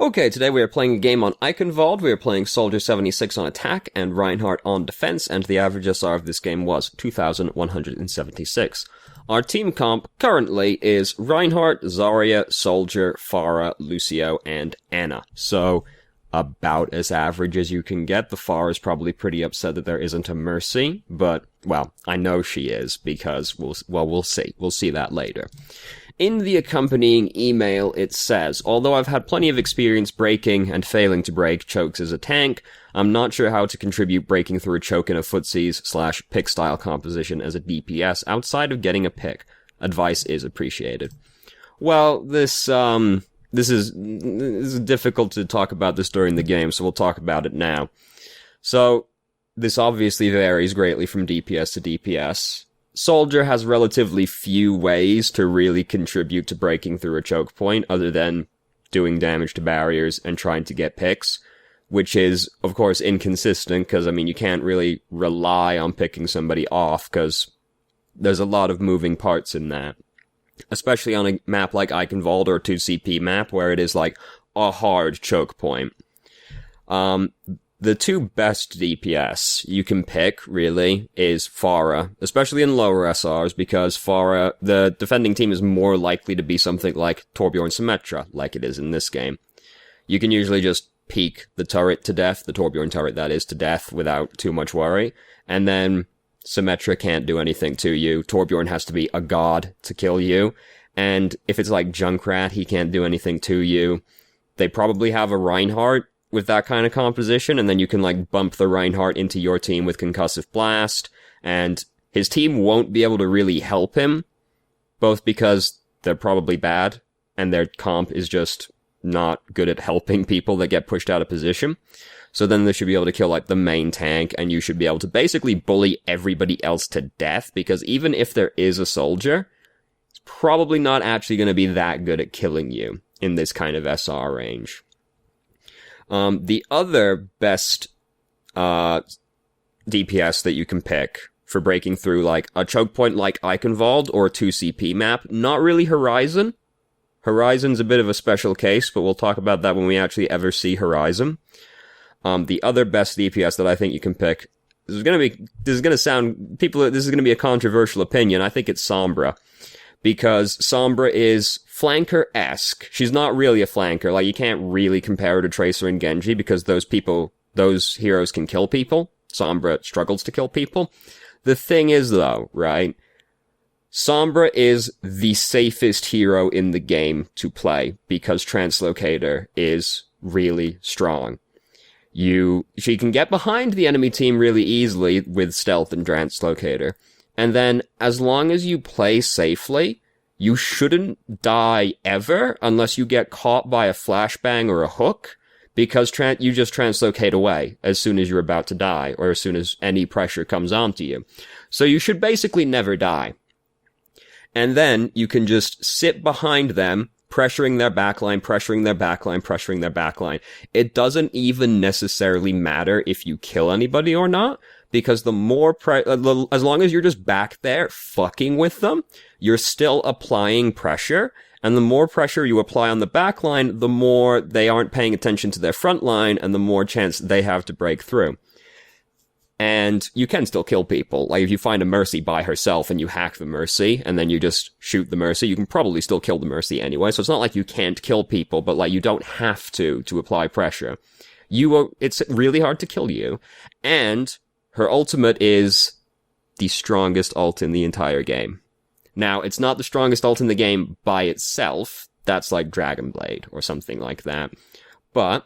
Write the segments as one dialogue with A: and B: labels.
A: Okay, today we are playing a game on Eichenwalde. We are playing Soldier 76 on attack and Reinhardt on defense, and the average SR of this game was 2,176. Our team comp currently is Reinhardt, Zarya, Soldier, Pharah, Lucio, and Anna. So, about as average as you can get. The Pharah is probably pretty upset that there isn't a Mercy, but, well, I know she is, because we'll see. We'll see that later. In the accompanying email, it says, although I've had plenty of experience breaking and failing to break chokes as a tank, I'm not sure how to contribute breaking through a choke in a footsies/pick style composition as a DPS outside of getting a pick. Advice is appreciated. Well, this is difficult to talk about this during the game, so we'll talk about it now. So, this obviously varies greatly from DPS to DPS. Soldier has relatively few ways to really contribute to breaking through a choke point other than doing damage to barriers and trying to get picks, which is, of course, inconsistent because, I mean, you can't really rely on picking somebody off because there's a lot of moving parts in that. Especially on a map like Eichenwalde or 2CP map where it is like a hard choke point. The two best DPS you can pick, really, is Pharah, especially in lower SRs, because Pharah, the defending team is more likely to be something like Torbjorn Symmetra, like it is in this game. You can usually just peek the turret to death, the Torbjorn turret that is, to death without too much worry, and then Symmetra can't do anything to you. Torbjorn has to be a god to kill you, and if it's like Junkrat, he can't do anything to you. They probably have a Reinhardt with that kind of composition, and then you can, like, bump the Reinhardt into your team with Concussive Blast, and his team won't be able to really help him, both because they're probably bad, and their comp is just not good at helping people that get pushed out of position. So then they should be able to kill, like, the main tank, and you should be able to basically bully everybody else to death, because even if there is a soldier, it's probably not actually going to be that good at killing you in this kind of SR range. The other best DPS that you can pick for breaking through, like, a choke point like Eichenwalde or a 2CP map, not really Horizon. Horizon's a bit of a special case, but we'll talk about that when we actually ever see Horizon. The other best DPS that I think you can pick, this is gonna be a controversial opinion, I think it's Sombra. Because Sombra is flanker-esque. She's not really a flanker. Like, you can't really compare her to Tracer and Genji because those heroes can kill people. Sombra struggles to kill people. The thing is, though, right? Sombra is the safest hero in the game to play because Translocator is really strong. She can get behind the enemy team really easily with Stealth and Translocator. And then, as long as you play safely, you shouldn't die ever unless you get caught by a flashbang or a hook, because you just translocate away as soon as you're about to die, or as soon as any pressure comes onto you. So you should basically never die. And then you can just sit behind them, pressuring their backline, pressuring their backline, pressuring their backline. It doesn't even necessarily matter if you kill anybody or not, because the more as long as you're just back there fucking with them, you're still applying pressure, and the more pressure you apply on the backline, the more they aren't paying attention to their front line, and the more chance they have to break through. And you can still kill people. Like, if you find a Mercy by herself and you hack the Mercy, and then you just shoot the Mercy, you can probably still kill the Mercy anyway, so it's not like you can't kill people, but, like, you don't have to apply pressure. It's really hard to kill you, and her ultimate is the strongest ult in the entire game. Now, it's not the strongest ult in the game by itself. That's like Dragon Blade or something like that. But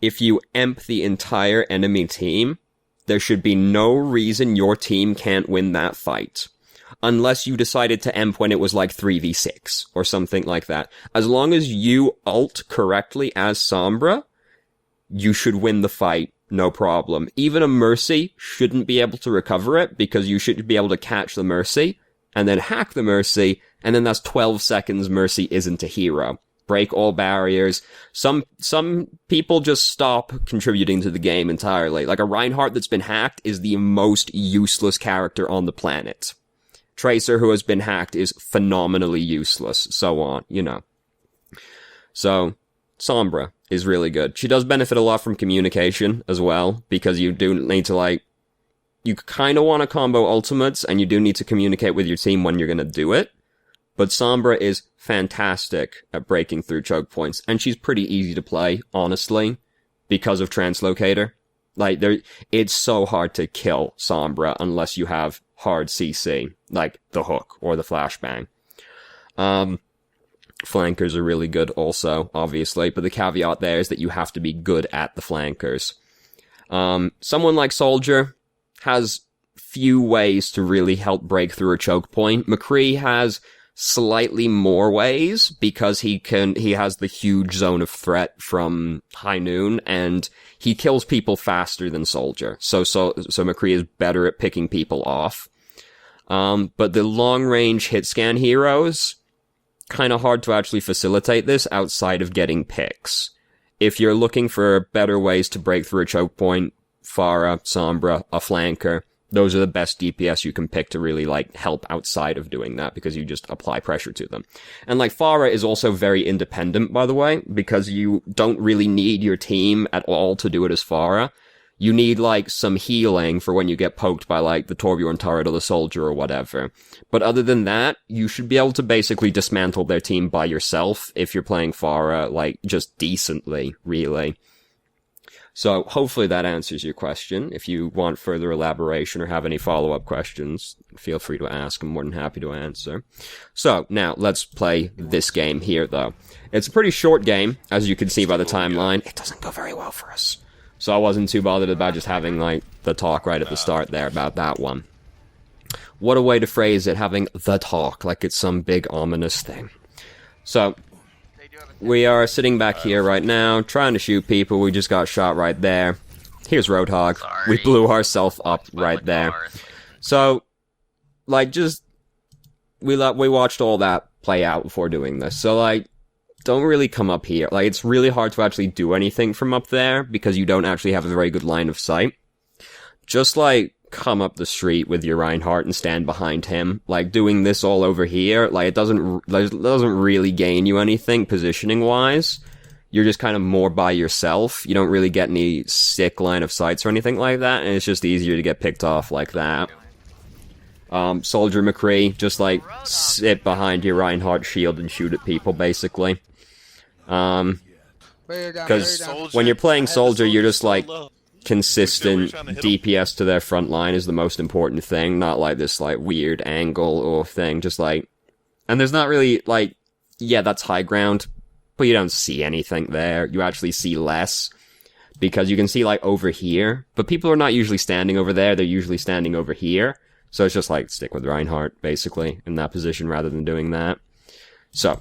A: if you emp the entire enemy team, there should be no reason your team can't win that fight. Unless you decided to emp when it was like 3v6 or something like that. As long as you ult correctly as Sombra, you should win the fight. No problem. Even a Mercy shouldn't be able to recover it, because you should be able to catch the Mercy, and then hack the Mercy, and then that's 12 seconds Mercy isn't a hero. Break all barriers. Some people just stop contributing to the game entirely. Like, a Reinhardt that's been hacked is the most useless character on the planet. Tracer who has been hacked is phenomenally useless. So on, you know. So, Sombra is really good. She does benefit a lot from communication as well, because you do need to, like, you kind of want to combo ultimates, and you do need to communicate with your team when you're going to do it. But Sombra is fantastic at breaking through choke points, and she's pretty easy to play, honestly, because of Translocator. Like, it's so hard to kill Sombra unless you have hard CC, like the hook or the flashbang. Flankers are really good also, obviously, but the caveat there is that you have to be good at the flankers. Someone like Soldier has few ways to really help break through a choke point. McCree has slightly more ways, because he has the huge zone of threat from High Noon, and he kills people faster than Soldier. So McCree is better at picking people off. But the long-range hit-scan heroes, kind of hard to actually facilitate this outside of getting picks. If you're looking for better ways to break through a choke point, Pharah, Sombra, a flanker, those are the best DPS you can pick to really, like, help outside of doing that, because you just apply pressure to them. And, like, Pharah is also very independent, by the way, because you don't really need your team at all to do it as Pharah. You need, like, some healing for when you get poked by, like, the Torbjorn turret or the Soldier or whatever. But other than that, you should be able to basically dismantle their team by yourself if you're playing Pharah, like, just decently, really. So, hopefully that answers your question. If you want further elaboration or have any follow-up questions, feel free to ask. I'm more than happy to answer. So, now, let's play this game here, though. It's a pretty short game, as you can see by the timeline. It doesn't go very well for us. So I wasn't too bothered about just having, like, the talk right at the start there about that one. What a way to phrase it, having the talk, like it's some big ominous thing. So, we are sitting back here right now, trying to shoot people. We just got shot right there. Here's Roadhog.
B: Sorry.
A: We blew ourselves up right there. So, like, just... We watched all that play out before doing this. So, like, don't really come up here. Like, it's really hard to actually do anything from up there, because you don't actually have a very good line of sight. Just, like, come up the street with your Reinhardt and stand behind him. Like, doing this all over here, like, it doesn't really gain you anything positioning-wise. You're just kind of more by yourself. You don't really get any sick line of sights or anything like that, and it's just easier to get picked off like that. Soldier McCree, just, like, sit behind your Reinhardt shield and shoot at people, basically. Because when you're playing Soldier, you're just, like, consistent DPS to their front line is the most important thing, not, like, this, like, weird angle or thing, just, like... And there's not really, like... Yeah, that's high ground, but you don't see anything there. You actually see less, because you can see, like, over here, but people are not usually standing over there, they're usually standing over here. So it's just like, stick with Reinhardt, basically, in that position, rather than doing that. So,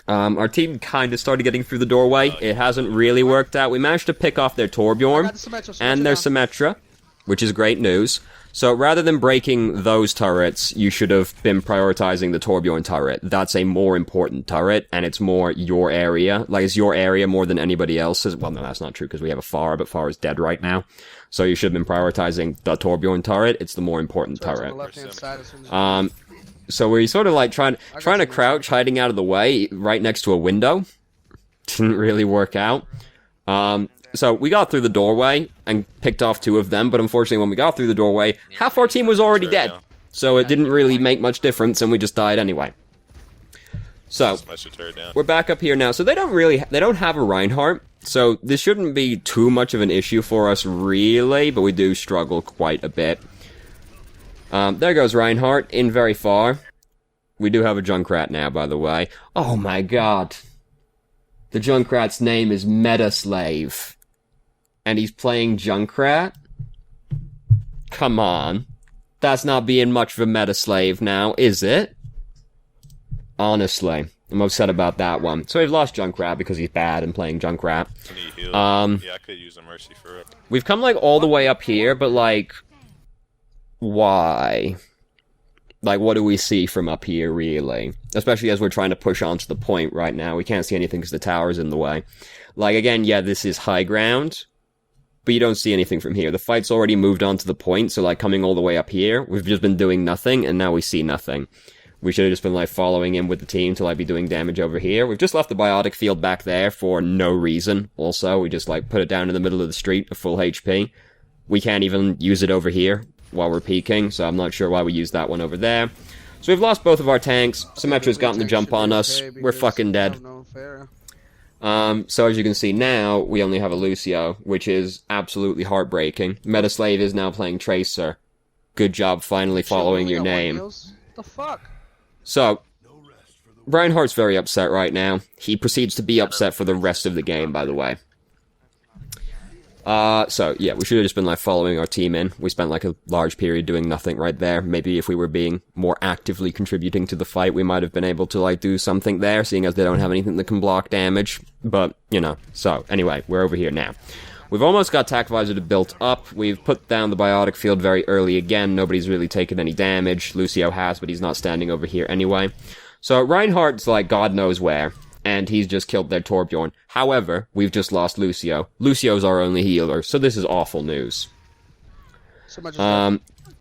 A: our team kind of started getting through the doorway. It hasn't really worked out. We managed to pick off their Torbjorn and their Symmetra, which is great news. So rather than breaking those turrets, you should have been prioritizing the Torbjorn turret. That's a more important turret, and it's more your area. Like, it's your area more than anybody else's. Well, no, that's not true, because we have a Pharah, but Pharah is dead right now. So you should have been prioritizing the Torbjorn turret. It's the more important turret. So we're sort of like trying to crouch, hiding out of the way, right next to a window. Didn't really work out. So we got through the doorway and picked off 2 of them, but unfortunately when we got through the doorway, half our team was already dead. So it didn't really make much difference, and we just died anyway. So, we're back up here now. So they don't have a Reinhardt, so this shouldn't be too much of an issue for us, really, but we do struggle quite a bit. There goes Reinhardt, in very far. We do have a Junkrat now, by the way. Oh my god. The Junkrat's name is Metaslave. And he's playing Junkrat? Come on. That's not being much of a Metaslave now, is it? Honestly. I'm upset about that one. So we've lost Junkrat because he's bad and playing Junkrat.
C: Yeah, I could use a mercy for it.
A: We've come, like, all the way up here, but, like... Why? Like, what do we see from up here, really? Especially as we're trying to push onto the point right now. We can't see anything because the tower's in the way. Like, again, yeah, this is high ground, but you don't see anything from here. The fight's already moved on to the point, so, like, coming all the way up here, we've just been doing nothing, and now we see nothing. We should have just been, like, following him with the team to, like, be doing damage over here. We've just left the biotic field back there for no reason, also. We just, like, put it down in the middle of the street, a full HP. We can't even use it over here while we're peeking, so I'm not sure why we used that one over there. So we've lost both of our tanks. Symmetra's gotten the jump on us. We're fucking dead. So as you can see now, we only have a Lucio, which is absolutely heartbreaking. Metaslave is now playing Tracer. Good job finally following your name.
B: The fuck?
A: So, Reinhardt's very upset right now. He proceeds to be upset for the rest of the game, by the way. So, yeah, we should have just been, like, following our team in. We spent, like, a large period doing nothing right there. Maybe if we were being more actively contributing to the fight, we might have been able to, like, do something there, seeing as they don't have anything that can block damage. But, you know. So, anyway, we're over here now. We've almost got Tac Visor built up. We've put down the biotic field very early again. Nobody's really taken any damage. Lucio has, but he's not standing over here anyway. So, Reinhardt's, like, God knows where. And he's just killed their Torbjorn. However, we've just lost Lucio. Lucio's our only healer, so this is awful news.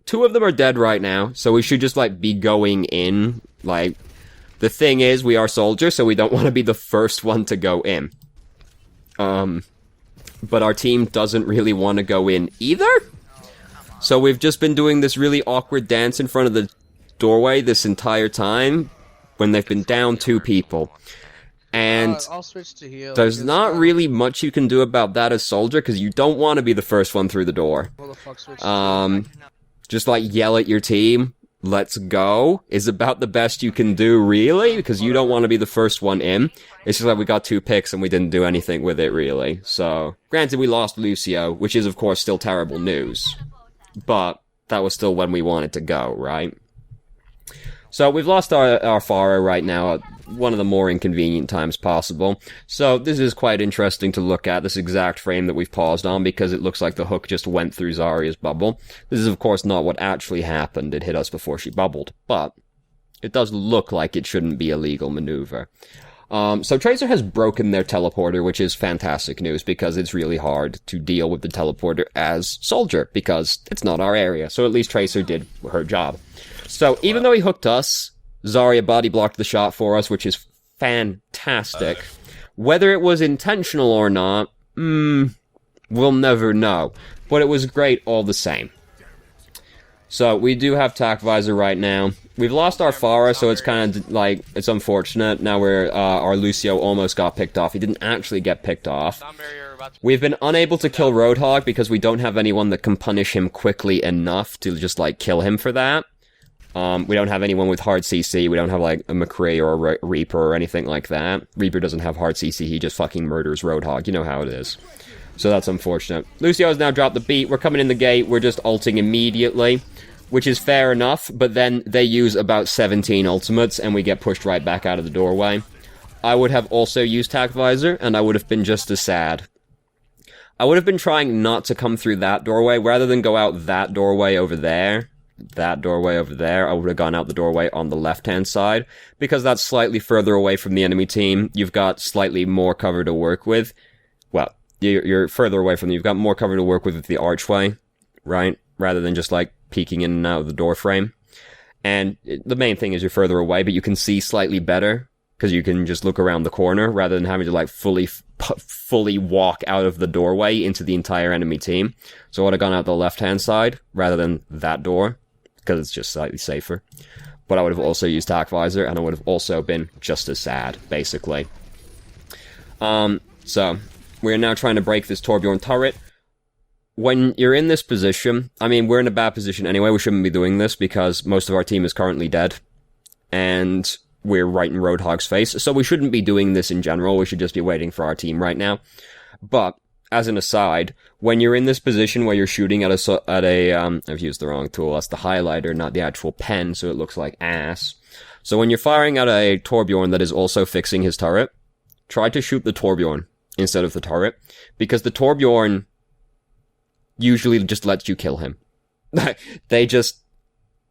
A: Two of them are dead right now, so we should just, like, be going in. Like, the thing is, we are soldiers, so we don't want to be the first one to go in. But our team doesn't really want to go in either. So we've just been doing this really awkward dance in front of the doorway this entire time, when they've been down 2 people. And
B: I'll switch to heal.
A: There's not really much you can do about that as soldier, because you don't want to be the first one through the door. Just, like, yell at your team, let's go, is about the best you can do, really, because you don't want to be the first one in. It's just like we got 2 picks and we didn't do anything with it, really. So, granted, we lost Lucio, which is, of course, still terrible news. But that was still when we wanted to go, right? So, we've lost our Pharah right now at one of the more inconvenient times possible. So, this is quite interesting to look at, this exact frame that we've paused on, because it looks like the hook just went through Zarya's bubble. This is, of course, not what actually happened. It hit us before she bubbled. But, it does look like it shouldn't be a legal maneuver. So Tracer has broken their teleporter, which is fantastic news, because it's really hard to deal with the teleporter as Soldier, because it's not our area. So at least Tracer did her job. So even though he hooked us, Zarya body blocked the shot for us, which is fantastic. Whether it was intentional or not, we'll never know. But it was great all the same. So we do have Tac Visor right now. We've lost our Pharah, so it's kind of, like, it's unfortunate. Now our Lucio almost got picked off. He didn't actually get picked off. We've been unable to kill Roadhog because we don't have anyone that can punish him quickly enough to just, like, kill him for that. We don't have anyone with hard CC. We don't have, like, a McCree or a Reaper or anything like that. Reaper doesn't have hard CC. He just fucking murders Roadhog. You know how it is. So that's unfortunate. Lucio has now dropped the beat. We're coming in the gate. We're just ulting immediately, which is fair enough, but then they use about 17 ultimates, and we get pushed right back out of the doorway. I would have also used Tac Visor, and I would have been just as sad. I would have been trying not to come through that doorway, rather than go out that doorway over there. That doorway over there, I would have gone out the doorway on the left-hand side, because that's slightly further away from the enemy team. You've got slightly more cover to work with. Well, you're further away from them. You've got more cover to work with the archway, right? Rather than just, like, peeking in and out of the door frame. And the main thing is you're further away, but you can see slightly better, because you can just look around the corner, rather than having to, like, fully walk out of the doorway into the entire enemy team. So I would have gone out the left-hand side, rather than that door, because it's just slightly safer. But I would have also used Tac Visor, and I would have also been just as sad, basically. So, we're now trying to break this Torbjorn turret. When you're in this position, I mean, we're in a bad position anyway, we shouldn't be doing this, because most of our team is currently dead. And we're right in Roadhog's face, so we shouldn't be doing this in general, we should just be waiting for our team right now. But, as an aside, when you're in this position where you're shooting at I've used the wrong tool, that's the highlighter, not the actual pen, so it looks like ass. So when you're firing at a Torbjorn that is also fixing his turret, try to shoot the Torbjorn instead of the turret, because the Torbjorn usually just lets you kill him. They just,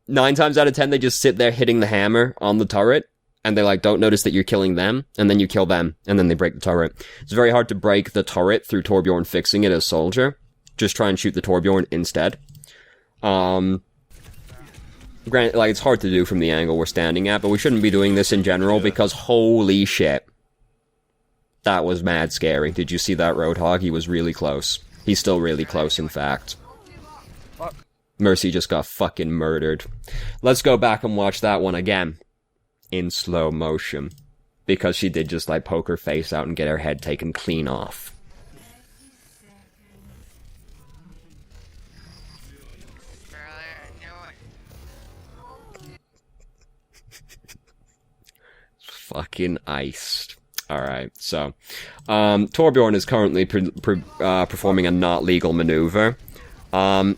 A: 9 times out of 10, they just sit there hitting the hammer on the turret, and they, like, don't notice that you're killing them, and then you kill them, and then they break the turret. It's very hard to break the turret through Torbjorn fixing it as Soldier. Just try and shoot the Torbjorn instead. Granted, like, it's hard to do from the angle we're standing at, but we shouldn't be doing this in general, because holy shit. That was mad scary. Did you see that Roadhog? He was really close. He's still really close, in fact.
B: Fuck.
A: Mercy just got fucking murdered. Let's go back and watch that one again. In slow motion. Because she did just, like, poke her face out and get her head taken clean off. Fucking iced. Alright, so, Torbjorn is currently performing a not legal maneuver. I'm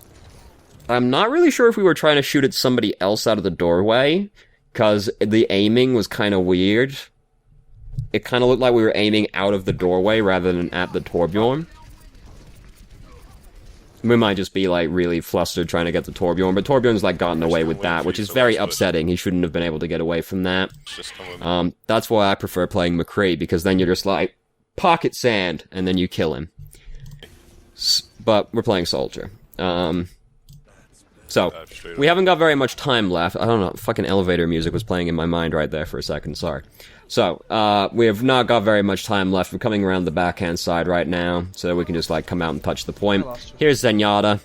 A: not really sure if we were trying to shoot at somebody else out of the doorway, because the aiming was kind of weird. It kind of looked like we were aiming out of the doorway rather than at the Torbjorn. We might just be, like, really flustered trying to get the Torbjorn, but Torbjorn's, like, gotten away with that, which is very upsetting. He shouldn't have been able to get away from that. That's why I prefer playing McCree, because then you're just like, pocket sand, and then you kill him. But we're playing Soldier. So, we haven't got very much time left. I don't know, fucking elevator music was playing in my mind right there for a second, sorry. So, we have not got very much time left. We're coming around the backhand side right now, so we can just, like, come out and touch the point. Here's Zenyatta.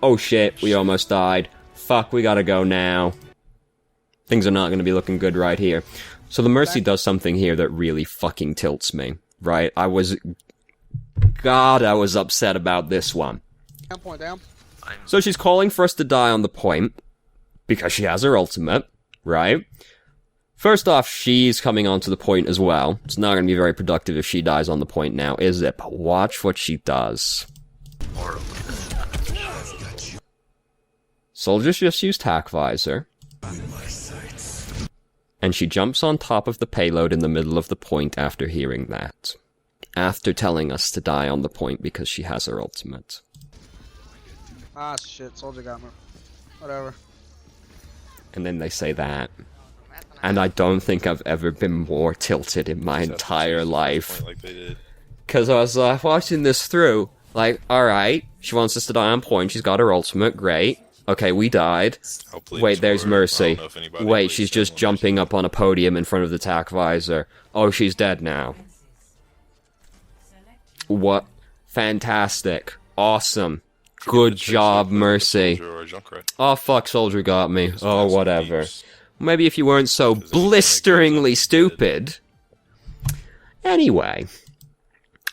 A: Oh shit, we almost died. Fuck, we gotta go now. Things are not gonna be looking good right here. So the Mercy does something here that really fucking tilts me, right? I was upset about this one.
B: Point down.
A: So she's calling for us to die on the point, because she has her ultimate, right? First off, she's coming onto the point as well. It's not going to be very productive if she dies on the point now, is it? But watch what she does. Soldiers just used Tac Visor. And she jumps on top of the payload in the middle of the point after hearing that. After telling us to die on the point because she has her ultimate.
B: Ah, shit. Soldier got me. Whatever.
A: And then they say that. And I don't think I've ever been more tilted in my entire life. Because I was watching this through, like, alright, she wants us to die on point, she's got her ultimate, great. Okay, we died. Wait, there's Mercy. Wait, she's just jumping up on a podium in front of the Tac Visor. Oh, she's dead now. What? Fantastic. Awesome. Good job, Mercy. Oh, fuck, Soldier got me. Oh, whatever. Maybe if you weren't so blisteringly stupid. Anyway.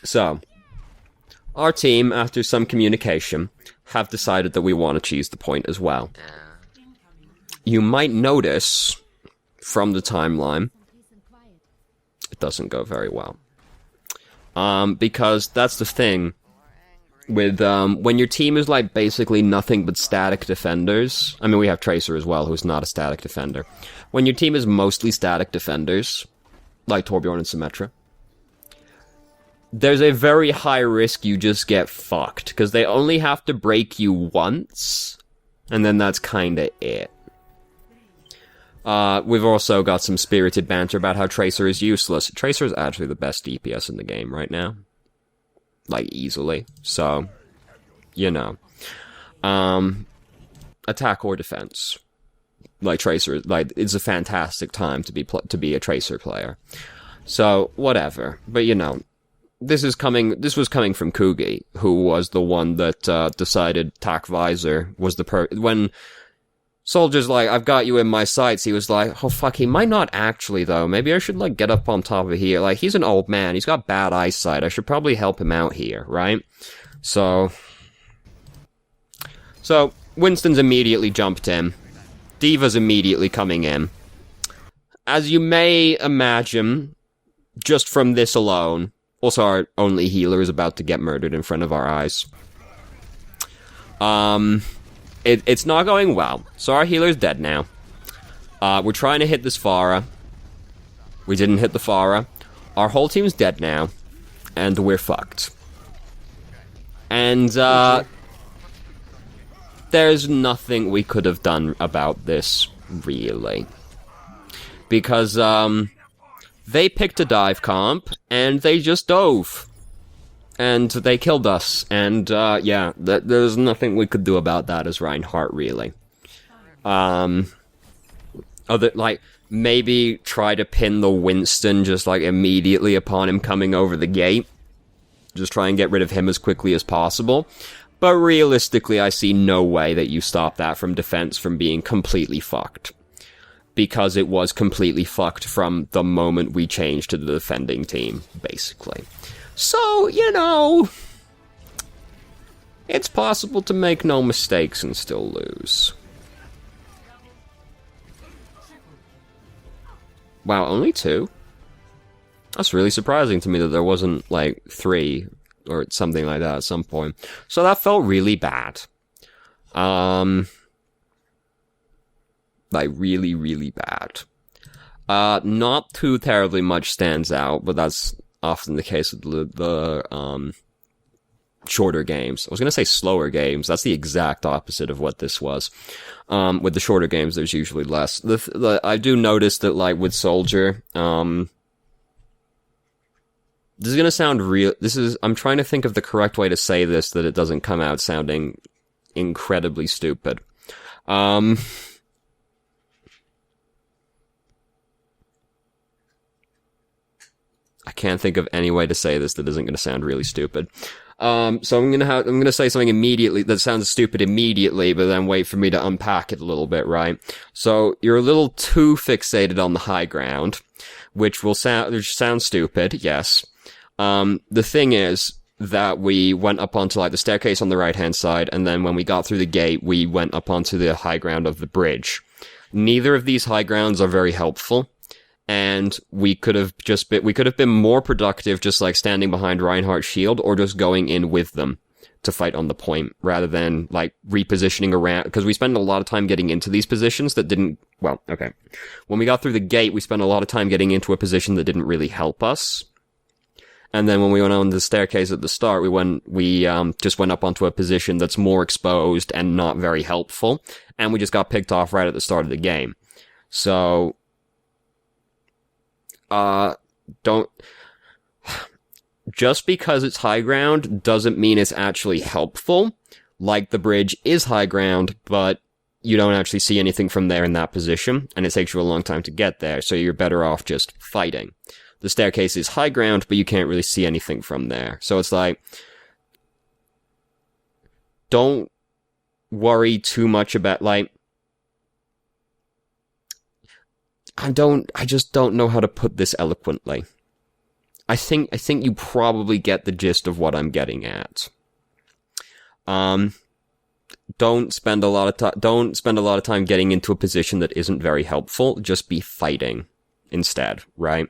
A: So, our team, after some communication, have decided that we want to cheese the point as well. You might notice, from the timeline, it doesn't go very well. Because that's the thing. With, when your team is, like, basically nothing but static defenders... I mean, we have Tracer as well, who's not a static defender. When your team is mostly static defenders, like Torbjorn and Symmetra, there's a very high risk you just get fucked, because they only have to break you once, and then that's kinda it. We've also got some spirited banter about how Tracer is useless. Tracer is actually the best DPS in the game right now. Like, easily. So, you know. Attack or defense. Like, Tracer, like, it's a fantastic time to be a Tracer player. So, whatever. But, you know, this was coming from Kugi, who was the one that, decided Tac Visor was when Soldier's like, I've got you in my sights, he was like, oh fuck, he might not actually though, maybe I should like get up on top of here, like, he's an old man, he's got bad eyesight, I should probably help him out here, right? So, Winston's immediately jumped in, D.Va's immediately coming in. As you may imagine, just from this alone, also our only healer is about to get murdered in front of our eyes. It's not going well. So our healer's dead now. We're trying to hit this Pharah. We didn't hit the Pharah. Our whole team's dead now. And we're fucked. And, there's nothing we could have done about this, really. Because, they picked a dive comp, and they just dove. And they killed us, and, yeah, there's nothing we could do about that as Reinhardt, really. other, like, maybe try to pin the Winston just, like, immediately upon him coming over the gate. Just try and get rid of him as quickly as possible. But realistically, I see no way that you stop that from defense from being completely fucked. Because it was completely fucked from the moment we changed to the defending team, basically. So, you know, it's possible to make no mistakes and still lose. Wow, only 2? That's really surprising to me that there wasn't, like, 3 or something like that at some point. So that felt really bad. Like, really, really bad. Not too terribly much stands out, but that's often the case with the shorter games. I was gonna say slower games. That's the exact opposite of what this was. With the shorter games, there's usually less. I do notice that, like, with Soldier, this is gonna sound real. I'm trying to think of the correct way to say this that it doesn't come out sounding incredibly stupid. I can't think of any way to say this that isn't going to sound really stupid. So I'm going to say something immediately that sounds stupid immediately, but then wait for me to unpack it a little bit, right? So you're a little too fixated on the high ground, which sound stupid, yes. The thing is that we went up onto, like, the staircase on the right-hand side, and then when we got through the gate, we went up onto the high ground of the bridge. Neither of these high grounds are very helpful. And we could have been more productive just, like, standing behind Reinhardt's shield or just going in with them to fight on the point rather than, like, repositioning around, because we spent a lot of time getting into these positions that didn't, well, okay. When we got through the gate, we spent a lot of time getting into a position that didn't really help us. And then when we went on the staircase at the start, we just went up onto a position that's more exposed and not very helpful. And we just got picked off right at the start of the game. So, just because it's high ground doesn't mean it's actually helpful. Like, the bridge is high ground, but you don't actually see anything from there in that position, and it takes you a long time to get there, so you're better off just fighting. The staircase is high ground, but you can't really see anything from there. So it's like, don't worry too much about, like, I just don't know how to put this eloquently. I think you probably get the gist of what I'm getting at. Don't spend a lot of time getting into a position that isn't very helpful. Just be fighting instead, right?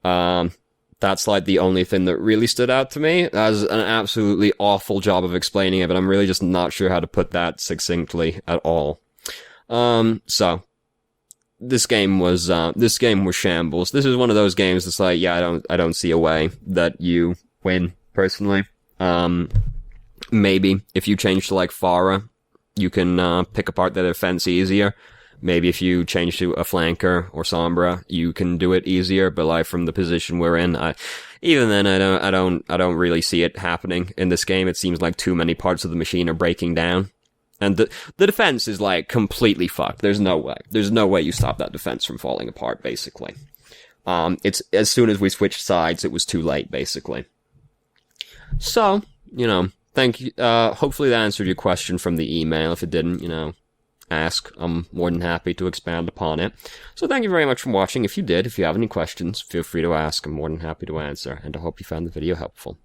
A: That's, like, the only thing that really stood out to me. That was an absolutely awful job of explaining it, but I'm really just not sure how to put that succinctly at all. So, this game was shambles. This is one of those games that's like, yeah, I don't see a way that you win, personally. Maybe if you change to, like, Pharah, you can, pick apart their defense easier. Maybe if you change to a flanker or Sombra, you can do it easier, but, like, from the position we're in, even then, I don't really see it happening in this game. It seems like too many parts of the machine are breaking down. And the defense is, like, completely fucked. There's no way you stop that defense from falling apart, basically. It's, as soon as we switched sides, it was too late, basically. So, you know, thank you, hopefully that answered your question from the email. If it didn't, you know, ask. I'm more than happy to expand upon it. So thank you very much for watching. If you have any questions, feel free to ask. I'm more than happy to answer, and I hope you found the video helpful.